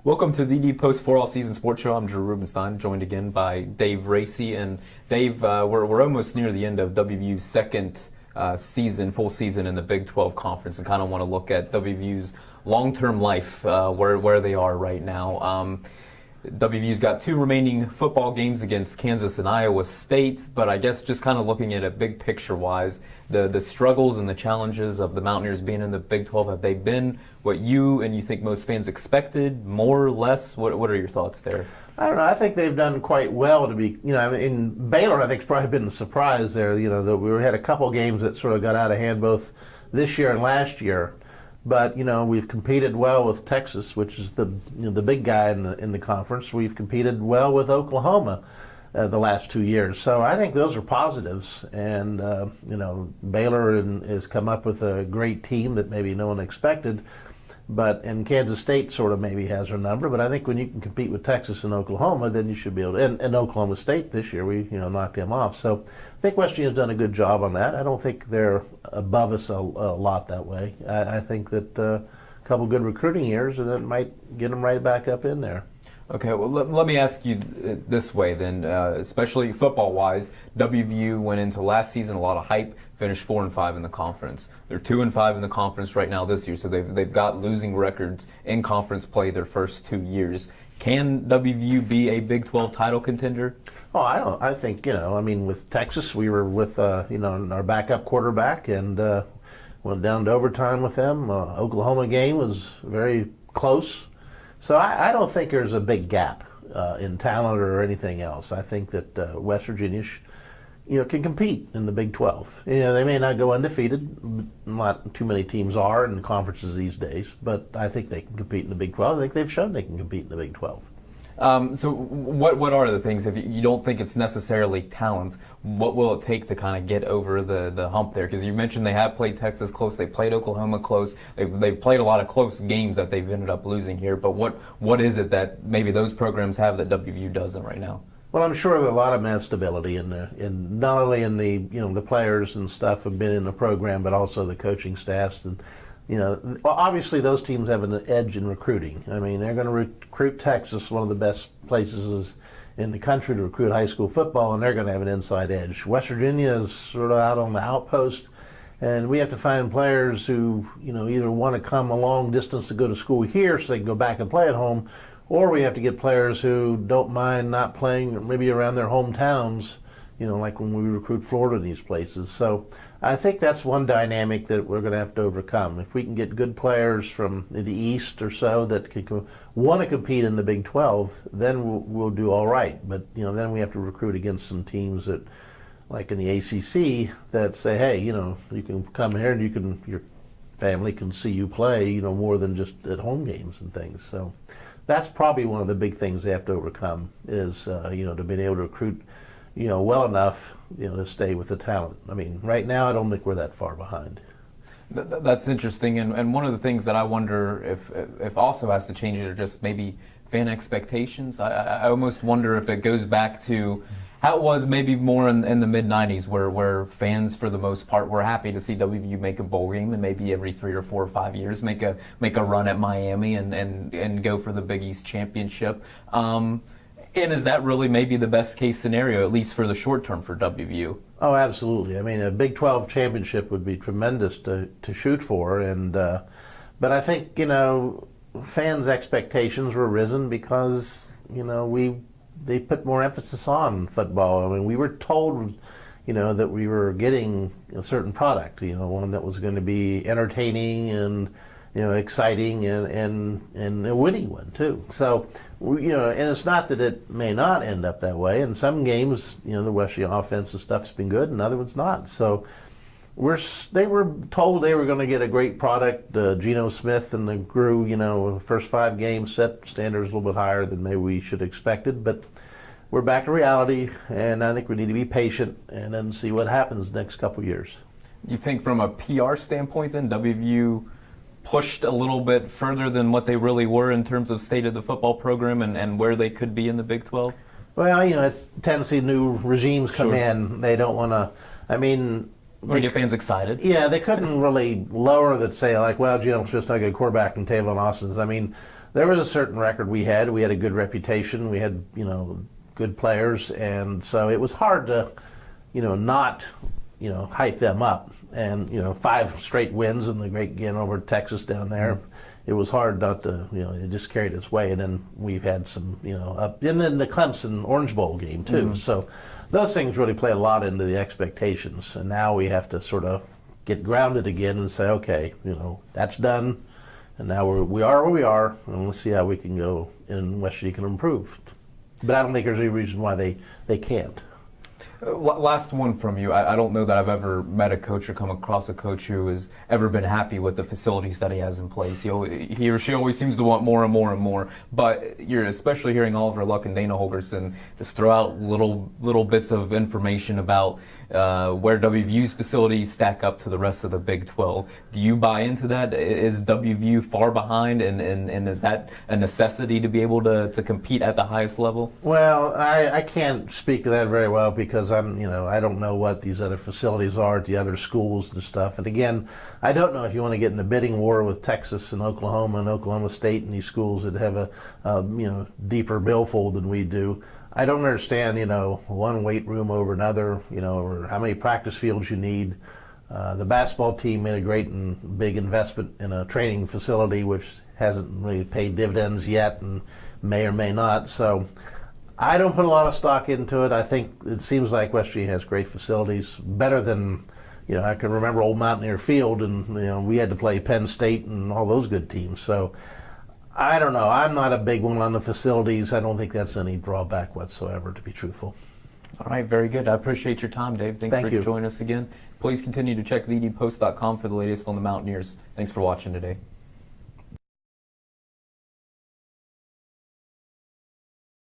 Welcome to the Post 4 All Season Sports Show. I'm Drew Rubenstein, joined again by Dave Raese. And Dave, we're almost near the end of WVU's second full season in the Big 12 Conference, and kind of want to look at WVU's long-term life, where they are right now. WVU's got 2 remaining football games against Kansas and Iowa State, but I guess just kind of looking at it big picture-wise, the struggles and the challenges of the Mountaineers being in the Big 12, have they been what you think most fans expected, more or less? What are your thoughts there? I don't know. I think they've done quite well to be, in Baylor, I think it's probably been the surprise there, that we had a couple games that sort of got out of hand both this year and last year. But, we've competed well with Texas, which is the big guy in the conference. We've competed well with Oklahoma the last 2 years. So I think those are positives. And, Baylor has come up with a great team that maybe no one expected. And Kansas State sort of maybe has their number. But I think when you can compete with Texas and Oklahoma, then you should be able to. And Oklahoma State this year, we knocked them off. So I think West Virginia's done a good job on that. I don't think they're above us a lot that way. I think that a couple good recruiting years, and that might get them right back up in there. Okay, well, let me ask you this way then, especially football-wise. WVU went into last season a lot of hype, finished 4-5 in the conference. They're 2-5 in the conference right now this year, so they've got losing records in conference play their first 2 years. Can WVU be a Big 12 title contender? Oh, I think, with Texas, we were with, our backup quarterback and went down to overtime with them. Oklahoma game was very close. So I don't think there's a big gap in talent or anything else. I think that West Virginia, can compete in the Big 12. They may not go undefeated. Not too many teams are in conferences these days, but I think they can compete in the Big 12. I think they've shown they can compete in the Big 12. So what are the things, if you don't think it's necessarily talent, what will it take to kind of get over the hump there? Because you mentioned they have played Texas close, they played Oklahoma close, they've played a lot of close games that they've ended up losing here, but what is it that maybe those programs have that WVU doesn't right now? Well, I'm sure that a lot of them have stability in not only in the players and stuff have been in the program, but also the coaching staffs. And obviously those teams have an edge in recruiting. I mean, they're going to recruit Texas, one of the best places in the country to recruit high school football, and they're going to have an inside edge. West Virginia is sort of out on the outpost, and we have to find players who either want to come a long distance to go to school here so they can go back and play at home, or we have to get players who don't mind not playing maybe around their hometowns, like when we recruit Florida in these places. So I think that's one dynamic that we're going to have to overcome. If we can get good players from the East or so that want to compete in the Big 12, then we'll do all right. But then we have to recruit against some teams that, like in the ACC, that say, hey, you can come here and your family can see you play, more than just at home games and things. So that's probably one of the big things they have to overcome is, to be able to recruit, well enough, to stay with the talent. I mean, right now I don't think we're that far behind. That's interesting, and one of the things that I wonder if also has to change are just maybe fan expectations. I almost wonder if it goes back to how it was maybe more in the mid-'90s where fans for the most part were happy to see WVU make a bowl game and maybe every 3 or 4 or 5 years make a run at Miami and go for the Big East championship. And is that really maybe the best case scenario, at least for the short term for WVU? Oh, absolutely. I mean, a Big 12 championship would be tremendous to shoot for, but I think fans' expectations were risen because they put more emphasis on football. I mean, we were told that we were getting a certain product, one that was going to be entertaining and exciting and a winning one too. So, and it's not that it may not end up that way. In some games, the West Virginia offensive stuff's been good, and other ones not. So, they were told they were going to get a great product. Geno Smith and the crew, the first 5 games set standards a little bit higher than maybe we should have expected, but we're back to reality, and I think we need to be patient and then see what happens the next couple years. You think from a PR standpoint, then WVU pushed a little bit further than what they really were in terms of state of the football program and where they could be in the Big 12? Well, it's Tennessee, new regimes come in. They don't want to, Or get fans excited. Yeah, they couldn't really lower that, say, like, well, Geno Smith's not a good quarterback and Taylor Austin's. I mean, there was a certain record we had. We had a good reputation. We had, good players, and so it was hard to, not, hype them up. And 5 straight wins in the great game over Texas down there. It was hard not to, it just carried its way. And then we've had some, up, and then the Clemson Orange Bowl game too. So those things really play a lot into the expectations. And now we have to sort of get grounded again and say, okay, that's done. And now we are where we are, and let's see how we can go in West can improve. But I don't think there's any reason why they can't. Last one from you. I don't know that I've ever met a coach or come across a coach who has ever been happy with the facilities that he has in place. He or she always seems to want more and more and more. But you're especially hearing Oliver Luck and Dana Holgorsen just throw out little bits of information about where WVU's facilities stack up to the rest of the Big 12. Do you buy into that? Is WVU far behind, and is that a necessity to be able to compete at the highest level? Well, I can't speak to that very well because I don't know what these other facilities are at the other schools and stuff. And again, I don't know if you want to get in the bidding war with Texas and Oklahoma State and these schools that have a deeper billfold than we do. I don't understand, one weight room over another, or how many practice fields you need. The basketball team made a great and big investment in a training facility, which hasn't really paid dividends yet and may or may not. So I don't put a lot of stock into it. I think it seems like West Virginia has great facilities, better than, I can remember Old Mountaineer Field, and, we had to play Penn State and all those good teams. So I don't know. I'm not a big one on the facilities. I don't think that's any drawback whatsoever, to be truthful. All right, very good. I appreciate your time, Dave. Thanks for joining us again. Please continue to check thedpost.com for the latest on the Mountaineers. Thanks for watching today.